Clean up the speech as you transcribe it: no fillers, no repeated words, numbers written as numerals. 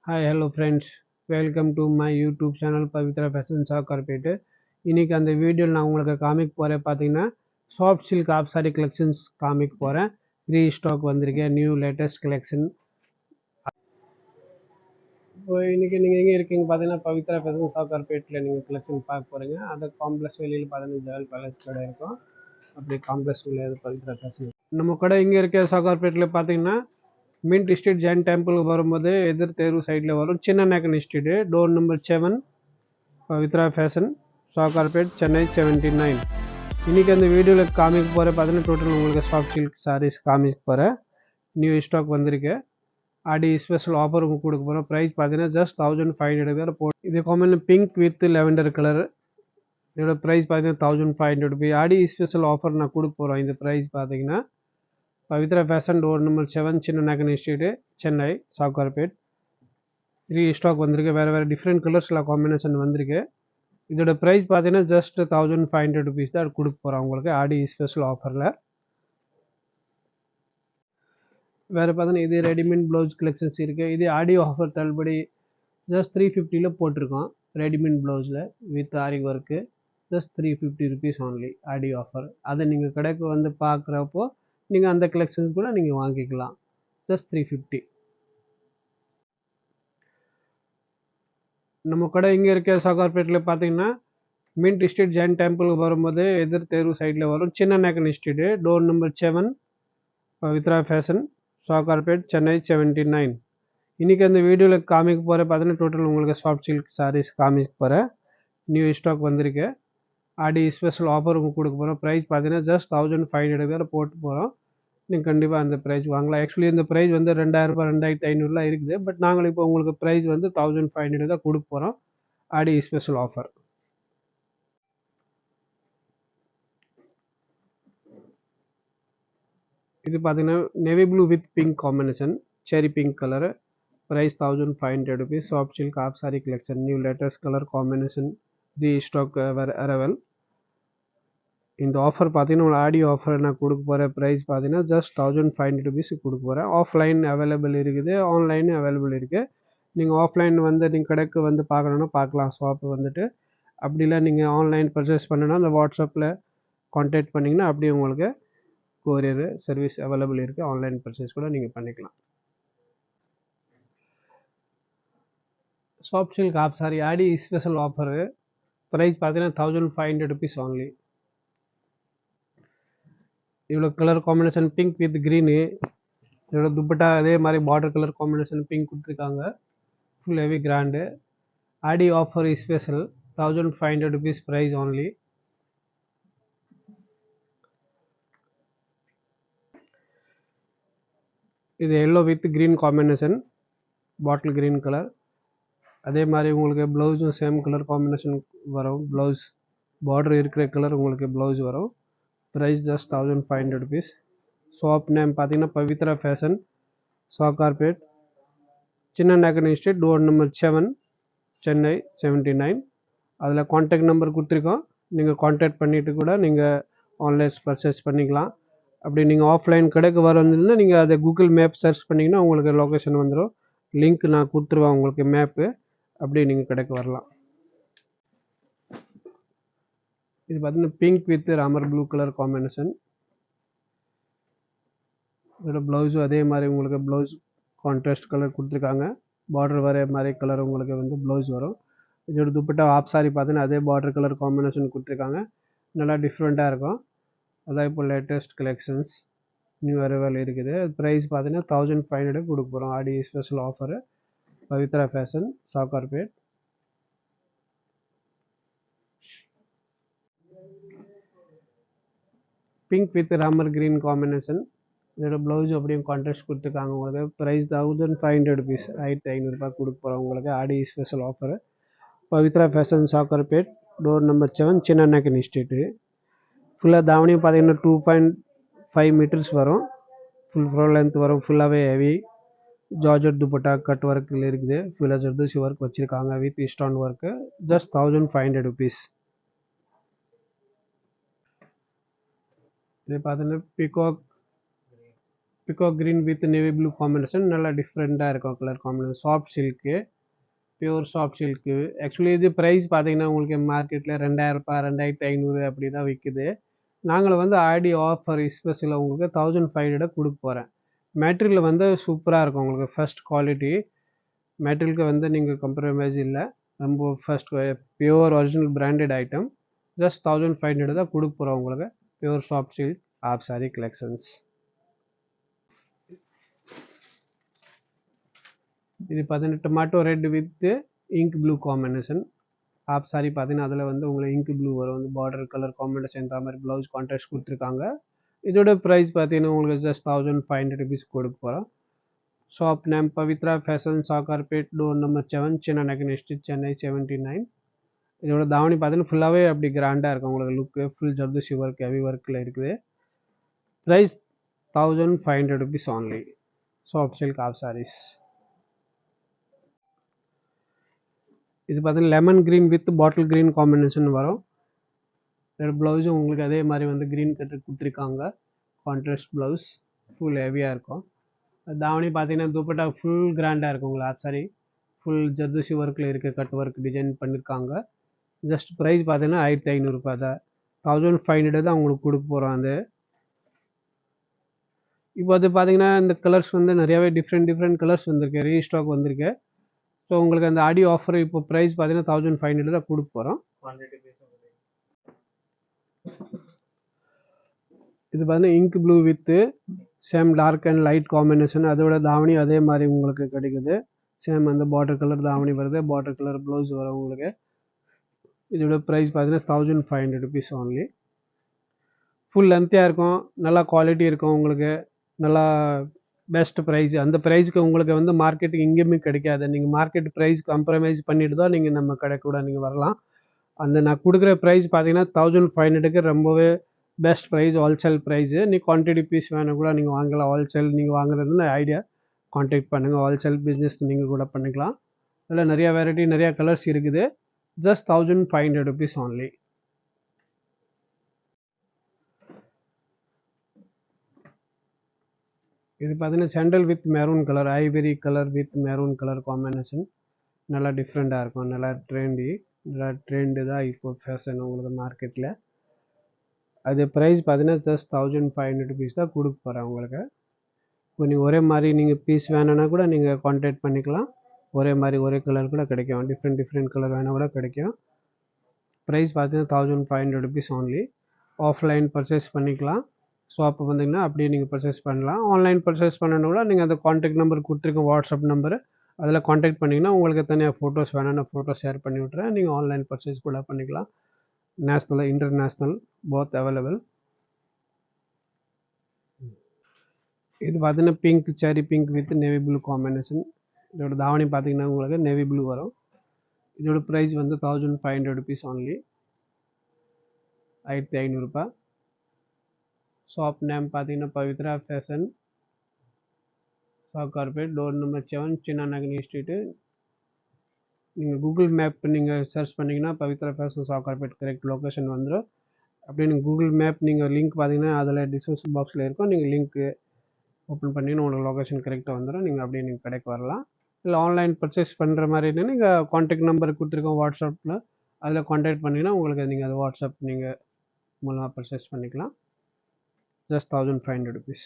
Hi, hello friends. Welcome to my YouTube channel Pavitra Fashion Saw Carpet. இன்னைக்கு அந்த வீடியோவில் நான் உங்களுக்கு காமிக் போகிறேன் பார்த்தீங்கன்னா soft silk of sari collections காமிக் போகிறேன். ரீஸ்டாக் வந்திருக்கேன் நியூ லேட்டஸ்ட் கலெக்ஷன். இப்போ இன்றைக்கி நீங்கள் எங்கே இருக்கீங்க பார்த்தீங்கன்னா பவித்ரா ஃபேஷன் ஷாப் கார்பேட்டில் நீங்கள் கலெக்ஷன் பார்க்க போகிறீங்க. அந்த காம்ப்ளெக்ஸ் வெளியில் பார்த்தீங்கன்னா ஜெவல் பேலஸ் கடை இருக்கும். அப்படி காம்ப்ளெக்ஸ் வெளியே பவித்ரா ஃபேஷன் நம்ம கடை இங்கே இருக்க ஷாப் கார்பேட்டில் பார்த்தீங்கன்னா மின்ட் ஸ்ட்ரீட் ஜெயின் டெம்பிளுக்கு வரும்போது எதிர் தேர்வு சைடில் வரும். Chinna Naicken street, door number 7, Pavithra fashion shop carpet, Chennai 79. இன்றைக்கி அந்த வீடியோவில் காமிக்க போகிற பார்த்தீங்கன்னா டோட்டல் உங்களுக்கு சாஃப்ட் சில்க் சாரீஸ் காமிக்க போகிறேன். நியூ ஸ்டாக் வந்திருக்கு. ஆடி ஸ்பெஷல் ஆஃபர் உங்களுக்கு கொடுக்க போகிறோம். ப்ரைஸ் பார்த்தீங்கன்னா ஜஸ்ட் 1500 போட்டு. இது common pink with lavender colour. இதோட ப்ரைஸ் பார்த்தீங்கன்னா 1500 ரூபாய். ஆடி ஸ்பெஷல் ஆஃபர் நான் கொடுக்க போகிறோம். இந்த ப்ரைஸ் பார்த்தீங்கன்னா Pavithra fashion door number 7, Chinna Naicken street, Chennai Sowcarpet. Stock வந்திருக்கு. வேறு டிஃப்ரெண்ட் கலர்ஸில் காம்பினேஷன் வந்திருக்கு. இதோட ப்ரைஸ் பார்த்தீங்கன்னா ஜஸ்ட் 1500 ருபீஸ் தான் கொடுக்க போகிறோம் உங்களுக்கு ஆடி ஸ்பெஷல் ஆஃபரில். வேறு பார்த்தீங்கன்னா இது ரெடிமேட் ப்ளவுஸ் கலெக்ஷன்ஸ் இருக்குது. இது ஆடி ஆஃபர் தள்ளுபடி ஜஸ்ட் 350 போட்டிருக்கோம். ரெடிமேட் ப்ளவுஸில் with aari work just 350 rupees only Aadi offer. அதை நீங்கள் கடைக்கு வந்து பார்க்குறப்போ நீங்கள் அந்த கலெக்ஷன்ஸ் கூட நீங்கள் வாங்கிக்கலாம். ஜஸ்ட் 350. நம்ம கடை இங்கே இருக்க சாகார்பேட்டில் பார்த்தீங்கன்னா மின்ட் ஸ்ட்ரீட் ஜெயின் டெம்பிளுக்கு வரும்போது எதிர் தேர்வு சைடில் வரும். Chinna Naicken street, door number 7, Pavithra fashion shop carpet, Chennai 79. இன்றைக்கி அந்த வீடியோவில் காமிக்க போகிற பார்த்தீங்கன்னா டோட்டல் உங்களுக்கு சாஃப்ட் சில்க் சாரீஸ் காமிக்க போகிறேன். நியூ ஸ்டாக் வந்திருக்கு. ஆடி ஸ்பெஷல் ஆஃபர் உங்களுக்கு கொடுக்க போகிறோம். ப்ரைஸ் பார்த்தீங்கன்னா ஜஸ்ட் 1500 போட்டு போகிறோம். நீங்கள் கண்டிப்பாக அந்த ப்ரைஸ் வாங்கலாம். ஆக்சுவலி இந்த ப்ரைஸ் வந்து 2000 ரூபாய் 2500 இருக்குது. பட் நாங்கள் இப்போ உங்களுக்கு ப்ரைஸ் வந்து 1500 தான் கொடுக்க போகிறோம். ஆடி ஸ்பெஷல் ஆஃபர். இது பார்த்தீங்கன்னா navy blue with pink combination, cherry pink colour. Price 1500 rupees. Soft silk of sari collection, new latest colour combination, stock arrival. இந்த ஆஃபர் பார்த்தீங்கன்னா உங்களுக்கு ஆடியோ ஆஃபர் நான் கொடுக்க போகிற ப்ரைஸ் பார்த்தீங்கன்னா ஜஸ்ட் 1500 ருபீஸுக்கு கொடுக்க போகிறேன். ஆஃப்லைன் அவைலபிள் இருக்குது, ஆன்லைனும் அவைலபிள் இருக்குது. நீங்கள் ஆஃப்லைன் வந்து நீங்கள் கடைக்கு வந்து பார்க்கணுன்னா பார்க்கலாம் ஷாப்பு வந்துட்டு. அப்படி இல்லை நீங்கள் ஆன்லைன் பர்ச்சேஸ் பண்ணணுன்னா அந்த வாட்ஸ்அப்பில் கான்டாக்ட் பண்ணிங்கன்னா அப்படியே உங்களுக்கு கொரியர் சர்வீஸ் அவைலபிள் இருக்குது. ஆன்லைன் பர்ச்சேஸ் கூட நீங்கள் பண்ணிக்கலாம். Soft silk of sari Aadi special offer. Price பார்த்தீங்கன்னா 1500 ருபீஸ் ஒன்லி. இவ்வளோ colour combination pink with green. இதோட துப்பட்டா அதே மாதிரி பார்டர் கலர் காம்பினேஷன் பிங்க் கொடுத்துருக்காங்க. Full heavy grand. Aadi offer special 1500 rupees price only. இது yellow with green combination, bottle green colour. அதே மாதிரி உங்களுக்கு ப்ளவுஸும் சேம் கலர் காம்பினேஷன் வரும். ப்ளவுஸ் பார்டர் இருக்கிற கலர் உங்களுக்கு ப்ளவுஸ் வரும். Price just 1500 rupees. Shop name பார்த்தீங்கன்னா பவித்ரா ஃபேஷன் ஷாப் கார்பேட், Chinna Naicken street, door number 7, Chennai 79. அதில் கான்டாக்ட் நம்பர் கொடுத்துருக்கோம். நீங்கள் கான்டாக்ட் பண்ணிவிட்டு கூட நீங்கள் ஆன்லைன் பர்ச்சேஸ் பண்ணிக்கலாம். அப்படி நீங்கள் ஆஃப்லைன் கடைக்கு வரதுன்னா நீங்கள் அதை கூகுள் மேப் சர்ச் பண்ணிங்கன்னா உங்களுக்கு லொக்கேஷன் வந்துடும். லிங்க் நான் கொடுத்துருவேன் உங்களுக்கு மேப்பு. அப்படியே நீங்கள் கடைக்கு வரலாம். இது பார்த்தீங்கன்னா pink with Ramar blue colour combination. இதோட ப்ளவுஸும் அதே மாதிரி உங்களுக்கு ப்ளவுஸ் கான்ட்ராஸ்ட் கலர் கொடுத்துருக்காங்க. பார்டர் வர மாதிரி கலர் உங்களுக்கு வந்து ப்ளவுஸ் வரும். இதோட துப்பட்டா ஆஃப் சாரி பார்த்தீங்கன்னா அதே பார்டர் கலர் காம்பினேஷன் கொடுத்துருக்காங்க. நல்லா டிஃப்ரெண்ட்டாக இருக்கும். அதான் இப்போ லேட்டஸ்ட் கலெக்ஷன்ஸ் நியூ அரைவல் இருக்குது. ப்ரைஸ் பார்த்தீங்கன்னா 1500 கொடுக்க போகிறோம். ஆடி special offer. Pavithra fashion shop carpet. Pink with Ramar green combination. இதோட ப்ளவுஸ் அப்படியும் கான்ட்ராஸ்ட் கொடுத்துருக்காங்க. உங்களுக்கு ப்ரைஸ் 1500 ருபீஸ், 1500 கொடுக்க போகிறோம் உங்களுக்கு ஆடி special offer. Pavithra fashion shop carpet, door number 7, Chinna Naicken street. ஃபுல்லாக தாவணியும் பார்த்தீங்கன்னா 2.5 மீட்டர்ஸ் வரும். ஃபுல் ஃப்ளோர் லென்த் வரும். ஃபுல்லாகவே ஹெவி ஜார்ஜட் துப்பட்டா கட் ஒர்க்கில் இருக்குது. ஃபுல்லாக ஜர்தோசி ஒர்க் வச்சுருக்காங்க with stone work. Just 1500 rupees. இது பார்த்தீங்கன்னா peacock peacock green with navy blue combination நல்லா டிஃப்ரெண்ட்டாக இருக்கும் colour combination. Soft silk, pure soft silk. Actually இது ப்ரைஸ் பார்த்தீங்கன்னா உங்களுக்கு மார்க்கெட்டில் ரூ. 2000 2500 அப்படி தான் விற்குது. நாங்கள் வந்து ஆடி ஆஃபர் ஸ்பெஷலில் உங்களுக்கு 1500 கொடுக்க போகிறேன். மெட்டீரியல் வந்து சூப்பராக இருக்கும் உங்களுக்கு, ஃபர்ஸ்ட் குவாலிட்டி மெட்டீரியலுக்கு வந்து நீங்கள் கம்ப்ரமைஸ் இல்லை. ரொம்ப first pure original branded item. Just 1500 தான் கொடுக்க போகிறோம் உங்களுக்கு. Pure soft silk of sari collections. இது பார்த்தீங்கன்னா tomato red with ink blue combination of sari. பார்த்தீங்கன்னா அதில் வந்து உங்களுக்கு இங்க் ப்ளூ வரும், வந்து பார்டர் கலர் காம்பினேஷன் இந்த மாதிரி ப்ளவுஸ் கான்ட்ராஸ்ட் கொடுத்துருக்காங்க. இதோட ப்ரைஸ் பார்த்தீங்கன்னா உங்களுக்கு ஜஸ்ட் 1500 rupees கொடுக்க போகிறோம். Shop name Pavithra fashion, Sowcarpet, door number 7, Chinna நகர் ஸ்ட்ரீட், சென்னை 79. இதோட தாவணி பார்த்தீங்கன்னா ஃபுல்லாகவே அப்படி கிராண்டாக இருக்கும் உங்களுக்கு look. Full zardozi work, heavy ஒர்க்கில் இருக்குது. Price 1500 rupees only. Soft silk of saris. இது பார்த்தீங்கன்னா lemon green with bottle green combination வரும். இதோட ப்ளவுஸும் உங்களுக்கு அதே மாதிரி வந்து க்ரீன் கட்டு கொடுத்துருக்காங்க. கான்ட்ராஸ்ட் ப்ளவுஸ், ஃபுல் ஹெவியாக இருக்கும். தாவணி பார்த்தீங்கன்னா துப்பட்டா ஃபுல் கிராண்டாக இருக்கும் உங்களுக்கு ஆப் சாரி. ஃபுல் ஜர்தோசி ஒர்க்கில் இருக்க கட் ஒர்க் டிசைன் பண்ணியிருக்காங்க. ஜஸ்ட் ப்ரைஸ் பார்த்தீங்கன்னா 1500 ரூபாய் தான். 1500 தான் உங்களுக்கு கொடுக்க போகிறோம். அது இப்போ அது பார்த்தீங்கன்னா இந்த கலர்ஸ் வந்து நிறையாவே டிஃப்ரெண்ட் கலர்ஸ் வந்திருக்கு, ரீஸ்டாக் வந்திருக்கு. ஸோ உங்களுக்கு அந்த ஆடியோ ஆஃபர் இப்போ ப்ரைஸ் பார்த்தீங்கன்னா 1500 தான் கொடுக்க போகிறோம். இது பார்த்தீங்கன்னா ink blue with same dark and light combination. அதோட தாவணி அதே மாதிரி உங்களுக்கு கிடைக்குது. சேம் அந்த பார்டர் கலர் தாவணி வருது, பார்டர் கலர் ப்ளவுஸ் வரும் உங்களுக்கு. இதோட ப்ரைஸ் பார்த்தீங்கன்னா 1500 rupees only. ஃபுல் லென்த்தியாக இருக்கும், நல்லா குவாலிட்டி இருக்கும் உங்களுக்கு, நல்லா பெஸ்ட் ப்ரைஸ். அந்த ப்ரைஸுக்கு உங்களுக்கு வந்து மார்க்கெட்டுக்கு எங்கேயுமே கிடைக்காது. நீங்கள் மார்க்கெட் ப்ரைஸ் கம்ப்ரமைஸ் பண்ணிட்டு தான் நீங்கள் நம்ம கடை கூட நீங்கள் வரலாம். அந்த நான் கொடுக்குற ப்ரைஸ் பார்த்தீங்கன்னா 1500க்கு ரொம்பவே பெஸ்ட் ப்ரைஸ், ஹோல்சேல் ப்ரைஸு. நீ குவான்டிட்டி பீஸ் வேணும் கூட நீங்கள் வாங்கலாம். ஹோல்சேல் நீங்கள் வாங்குறதுன்னு ஐடியா கான்டாக்ட் பண்ணுங்கள். ஹோல்சேல் பிஸ்னஸ் நீங்கள் கூட பண்ணிக்கலாம். அதில் நிறையா வெரைட்டி, நிறையா கலர்ஸ் இருக்குது. Just 1500 rupees only. இது பார்த்தீங்கன்னா sandal with maroon colour, Ivory colour with maroon colour combination. நல்லா டிஃப்ரெண்ட்டாக இருக்கும், நல்லா ட்ரெண்டு தான் இப்போ ஃபேஷன் உங்களுக்கு மார்க்கெட்டில். அது ப்ரைஸ் பார்த்தீங்கன்னா ஜஸ்ட் 1500 rupees தான் கொடுக்க போகிறேன் உங்களுக்கு. இப்போ நீங்கள் ஒரே மாதிரி நீங்கள் பீஸ் வேணும்னா கூட நீங்கள் கான்டாக்ட் பண்ணிக்கலாம். ஒரே மாதிரி ஒரே கலர் கூட கிடைக்கும், டிஃப்ரெண்ட் கலர் வேணால் கூட கிடைக்கும். ப்ரைஸ் பார்த்தீங்கன்னா 1500 rupees only. ஆஃப்லைன் பர்ச்சேஸ் பண்ணிக்கலாம். ஷாப்பு வந்தீங்கன்னா அப்படியே நீங்கள் பர்ச்சேஸ் பண்ணலாம். ஆன்லைன் பர்ச்சேஸ் பண்ணணும் கூட நீங்கள் அந்த கான்டாக்ட் நம்பர் கொடுத்துருக்கோம், வாட்ஸ்அப் நம்பரு, அதில் கான்டாக்ட் பண்ணிங்கன்னா உங்களுக்கு தனியாக ஃபோட்டோஸ் வேணும்னா ஃபோட்டோ ஷேர் பண்ணி விட்றேன். நீங்கள் ஆன்லைன் பர்ச்சேஸ் கூட பண்ணிக்கலாம். National, international both available. இது பார்த்தீங்கன்னா பிங்க், செரி pink with navy blue combination. இதோட தாவணி பார்த்தீங்கன்னா உங்களுக்கு நேவி ப்ளூ வரும். இதோட ப்ரைஸ் வந்து 1500 rupees only. 1500 ரூபாய். ஷாப் நேம் பார்த்தீங்கன்னா Pavithra fashion, Sowcarpet, door number 7, Chinna நகர் ஸ்ட்ரீட்டு. நீங்கள் கூகுள் மேப் நீங்கள் சர்ச் பண்ணிங்கன்னா Pavithra fashion Sowcarpet correct location வந்துடும். அப்படியே நீங்கள் கூகுள் மேப் நீங்கள் லிங்க் பார்த்தீங்கன்னா அதில் டிஸ்கிரிப்ஷன் பாக்ஸில் இருக்கும். நீங்கள் லிங்க்கு ஓப்பன் பண்ணிங்கன்னா உங்களுக்கு லொக்கேஷன் கரெக்டாக வந்துடும். நீங்கள் அப்படியே நீங்கள் கடைக்கு வரலாம். இல்லை ஆன்லைன் பர்ச்சேஸ் பண்ணுற மாதிரி இருந்தால் நீங்கள் கான்டாக்ட் நம்பர் கொடுத்துருக்கோம் வாட்ஸ்அப்பில், அதில் கான்டாக்ட் பண்ணிங்கன்னா உங்களுக்கு நீங்கள் அது வாட்ஸ்அப் நீங்கள் மூலமாக பர்ச்சேஸ் பண்ணிக்கலாம். Just 1500 rupees.